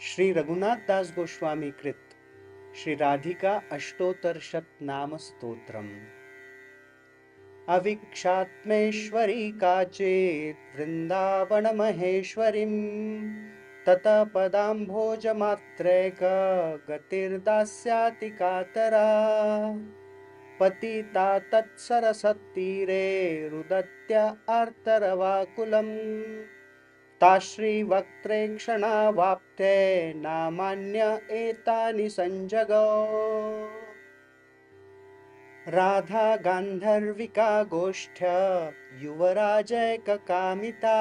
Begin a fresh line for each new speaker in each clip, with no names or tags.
श्री रघुनाथ दास गोस्वामी कृत श्री राधिका अष्टोत्तर शतनाम स्तोत्रम्। अविक्षात्मेश्वरी काचित् वृंदावन महेश्वरीं ततः पदाम्भोजमात्रैक गतिर्दास्याति कातरा पतिता तत्सरसतीरे रुदत्य आर्तरवाकुलम् ताश्रीवक्त्रेक्षणावाप्ते नामान्य एतानि संजगौ राधा गान्धर्विका गोष्ठ्य युवराजैककामिता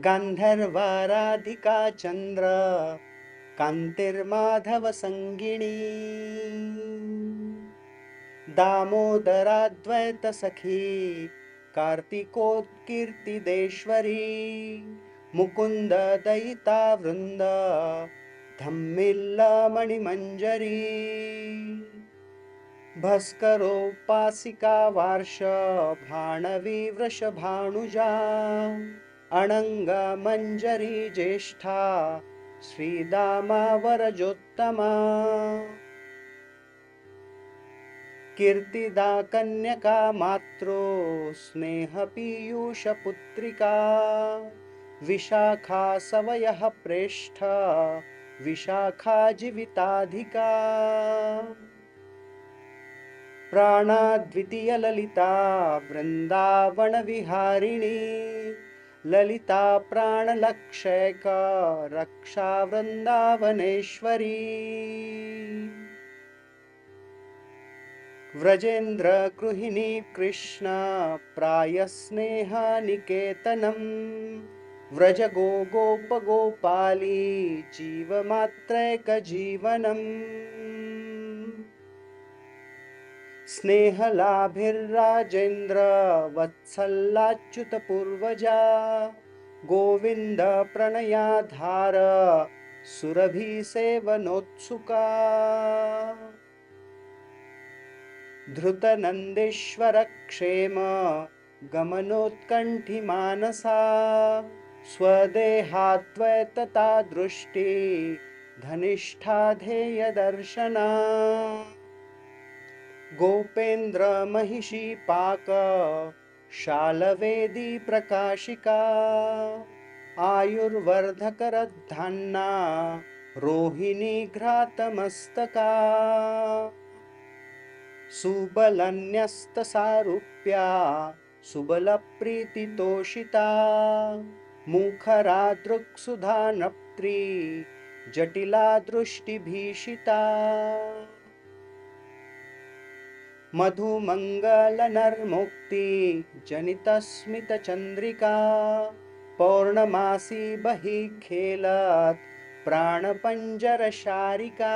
गान्धर्वा राधिका चन्द्र कान्तिर्माधव संगिणी दामोदराद्वैत सखी कार्तिकोत्कीर्तिदेश्वरी मुकुंद दयिता वृंद धम्मिल्ला मणिमंजरी भस्करोपासिका वार्ष भाणवी वृषभानुजा अनंग मंजरी ज्येष्ठा श्रीदामा वरजोत्तमा कीर्तिदा कन्यका मात्रो स्नेह पीयूष पुत्रिका विशाखा सवयः प्रेष्ठ विशाखा जीविताधिका प्राणाद्वितीय ललिता वृंदावन विहारिणी ललिता प्राणलक्षैक रक्षा वृंदावनेश्वरी व्रजेन्द्र गृहिणी कृष्ण प्रायस्नेह निकेतनम व्रज गो गोप गोपाली जीवमात्रैक जीवनम स्नेहलाभिर्राजेन्द्र वत्सलाच्युत पूर्वजा गोविंद प्रणयाधार सुरभि सेवनोत्सुका धृतनंदेश्वर क्षेम गमनोत्कंठी मानसा स्वदेहाद्वैतता दृष्टि धनिष्ठा ध्येय दर्शना गोपेन्द्र महिषी पाक शालवेदी प्रकाशिका आयुर्वर्धकरद्धान्ना रोहिणी घ्रातमस्तका सुबलन्यस्तसारूप्या सुबलप्रीतितोषिता मुखरा दृक्सुधा नप्त्री जटिला दृष्टिभीषिता मधुमङ्गलनर्मुक्ति जनितस्मितचन्द्रिका पौर्णमासी बहिः खेलत् प्राणपञ्जरशारिका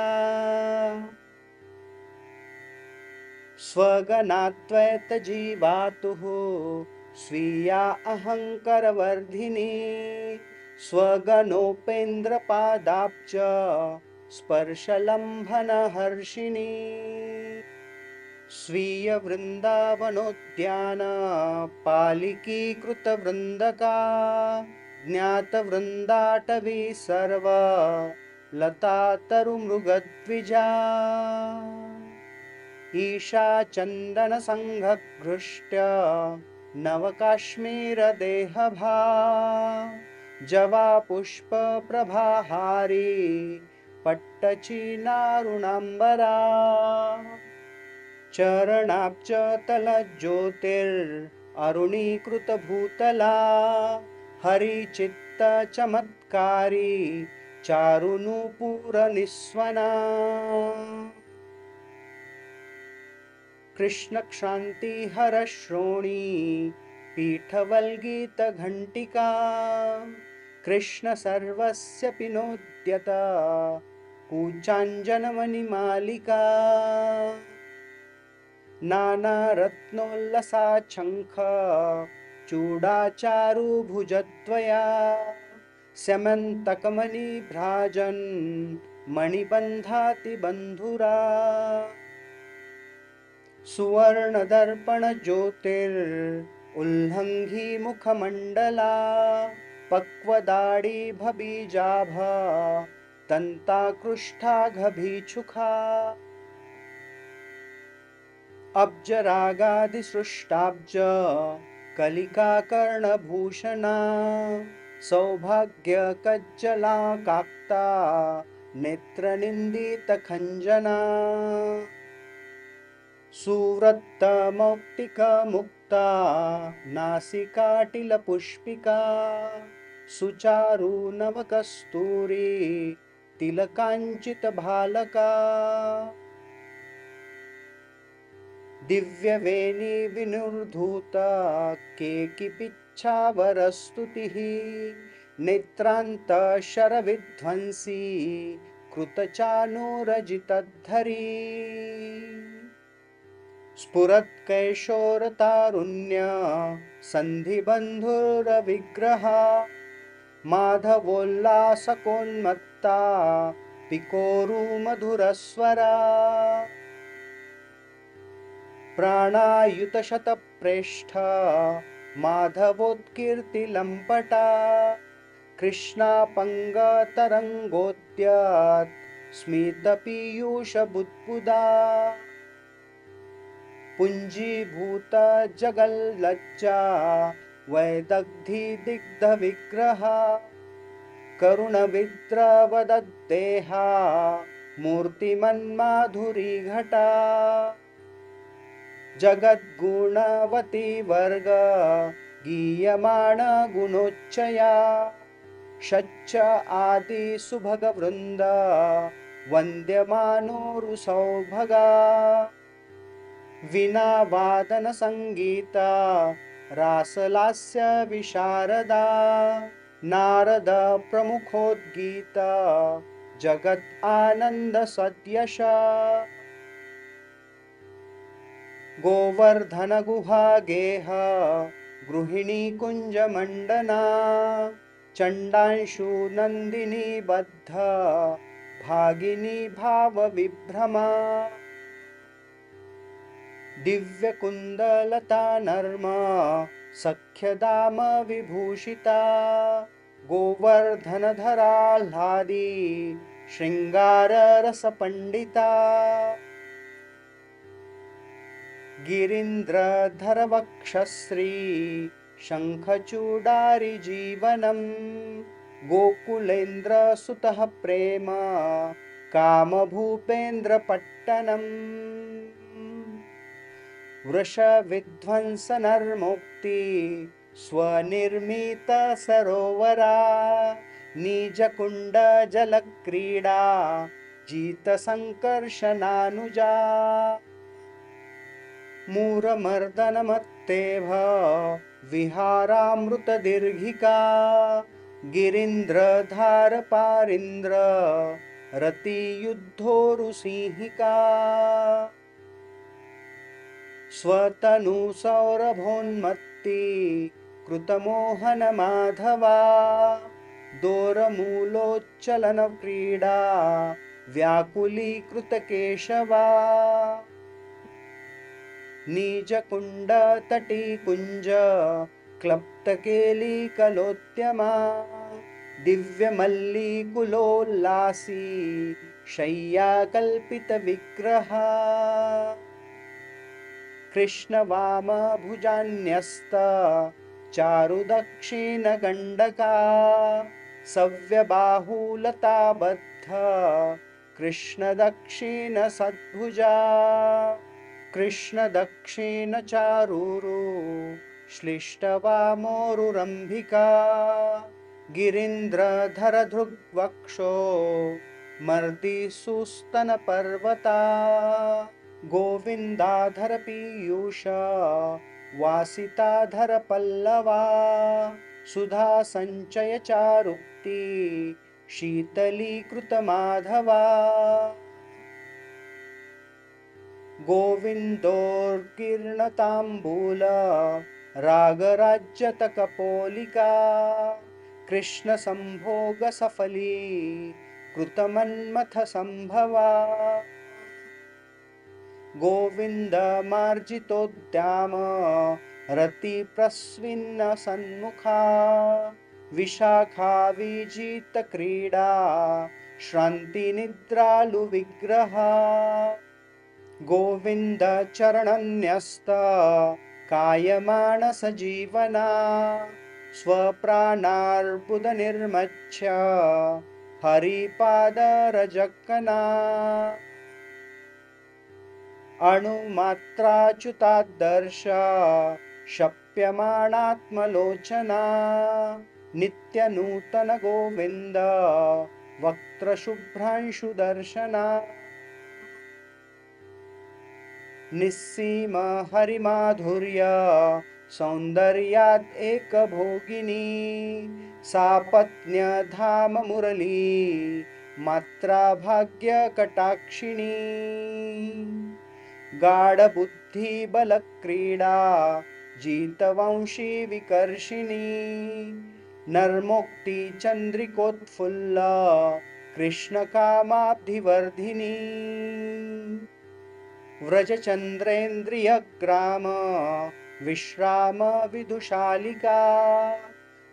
स्वगनाद्वैतजीवातुः स्वीया अहङ्करवर्धिनी स्वगनोपेन्द्रपादाब्ज स्पर्शलम्भनहर्षिणी स्वीय वृंदावनोद्यान पालिकीकृतवृन्दका ज्ञातवृन्दाटवी सर्व लता तरुमृगद्विजा ईशा चन्दन संघघृष्ट्य नवकाश्मीरदेहभा जवा पुष्प प्रभाहारी पट्टचीनारुणाम्बरा चरणाब्ज तलज्योतिररुणीकृतभूतला हरिचित्त चमत्कारी चारुनूपुरनिस्वना कृष्णक्षान्ति हरश्रोणी पीठवल्गीतघण्टिका कृष्ण सर्वस्य पिनोद्यत कूचाञ्जनमणिमालिका नानारत्नोल्लसा शङ्ख चूडाचारुभुजद्वया स्यमन्तकमणिभ्राजन् मणिबन्धाति बन्धुरा सुवर्णदर्पण ज्योतिर् उल्लङ्घी मुखमण्डला पक्वदाडीभबीजाभ दन्ताकृष्ठाघभीछुखा अब्जरागादिसृष्टाब्ज कलिकाकर्णभूषणा सौभाग्यकज्जला काक्ता नेत्रनिन्दितखञ्जना सुवृत्तमौक्तिकमुक्ता नासिकाटिलपुष्पिका सुचारु नवकस्तूरी तिलकाञ्चितभालका दिव्यवेणी विनुर्धूता केकिपिच्छावरस्तुतिः नेत्रान्तशरविध्वंसी कृतचाणूरजितद्धरी स्फुरत्कैशोरतारुण्य सन्धिबन्धुरविग्रहा माधवोल्लासकोन्मत्ता पिकोरुमधुरस्वरा प्राणायुतशतप्रेष्ठ माधवोत्कीर्तिलम्पटा कृष्णापङ्गतरङ्गोद्यत् स्मितपीयूषबुद्बुदा पुञ्जीभूतजगल्लज्जा वैदग्धिदिग्धविग्रहा करुणविद्रवदद्देहा मूर्तिमन्माधुरीघटा जगद्गुणवती वर्ग गीयमाण गुणोच्चया षच्च आदि सुभगवृन्द वन्द्यमानोरुसौभगा विना वादन संगीता रासलास्य विशारदा नारद प्रमुखोद्गीता जगत् आनंद सद्यश गोवर्धन गुहा गेह गृहिणी कुंज मंडना चंडांशु नंदिनी बद्ध भागिनी भाव विभ्रमा दिव्य कुंदलता नर्म सख्यदाम विभूषिता गोवर्धनधराह्लादी श्रृंगार रस पंडिता गिरीन्द्रधर वक्षश्री शंखचूडारि जीवनम गोकुलेन्द्र सुतः प्रेम कामभूपेन्द्र पट्टनम वृषविध्वंसनर्मुक्ति स्वनिर्मित सरोवरा निजकुंड जलक्रीडा जितसंकर्षणानुजा मूरमर्दनमत्तेभ विहारामृतदीर्घिका गिरीन्द्रधारपारीन्द्र रतियुद्धोरुसिंहिका स्वतनु सौरभोन्मत्ति कृतमोहन माधवा दोरमूलोच्चलन क्रीडा व्याकुलीकृत केशवा निजकुंड तटी कुंज क्लप्तकेली कलोद्यमा दिव्यमल्लिकुलोल्लासी शय्या कल्पित विग्रहा कृष्ण वाम भुजान्यस्त चारु दक्षिण गंडका सव्यबाहुलता बद्ध कृष्ण दक्षिण सद्भुजा कृष्ण दक्षिण चारूरु श्लिष्टवामोरुरंभिका गिरीन्द्रधर धृग्वक्षो मर्दी सुस्तन पर्वता गोविंदाधर पीयूष वासिताधर पल्लवा सुधा संचय चारुक्ति शीतलीकृत माधवा गोविंदोर्कीर्णतांबूल रागराज्यतकपोलिका कृष्ण संभोग सफली कृतमन्मथ संभवा गोविंद मार्जितोद्याम रति प्रस्विन्न सन्मुखा विशाखा विजितक्रीडा श्रान्तिनिद्रालुविग्रहा गोविन्दचरणन्यस्त कायमानसजीवना स्वप्राणार्बुदनिर्मच्छ हरिपादरजक्कना अणुमात्राच्युतादर्श शप्यमाणात्मलोचना नित्यनूतन गोविन्द वक्त्रशुभ्रांशुदर्शना निस्सीम हरिमाधुर्य सौन्दर्याद् एकभोगिनी सापत्न्यधाम मुरली मात्रा भाग्यकटाक्षिणी गाढबुद्धिबलक्रीडा जितवंशी विकर्षिणी नर्मोक्तिचन्द्रिकोत्फुल्ल कृष्णकामाब्धिवर्धिनी व्रजचन्द्रेन्द्रियग्राम विश्राम विदुशालिका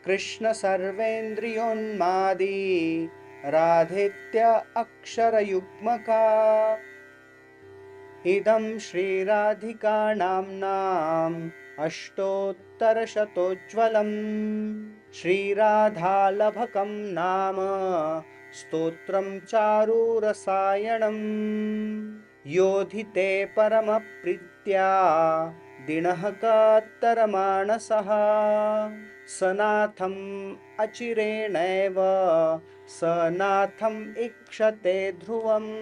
कृष्ण सर्वेन्द्रियोन्मादी राधेत्य अक्षरयुग्मका इदं श्रीराधिका नाम्नाम् अष्टोत्तरशतोज्ज्वलं श्रीराधालभकं नाम स्तोत्रं चारुरसायणम् योधिते परमप्रीत्या दिनः कात्तरमानसः सनाथम् अचिरेणैव सनाथम् इक्षते ध्रुवम्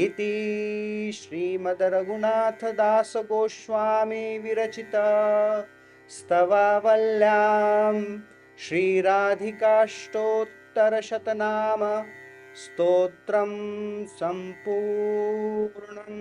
इति श्रीमद्रघुनाथदास गोस्वामी विरचित स्तवावल्यां श्रीराधिकाष्टोत्तरशतनाम स्तोत्रं सम्पूर्णम्।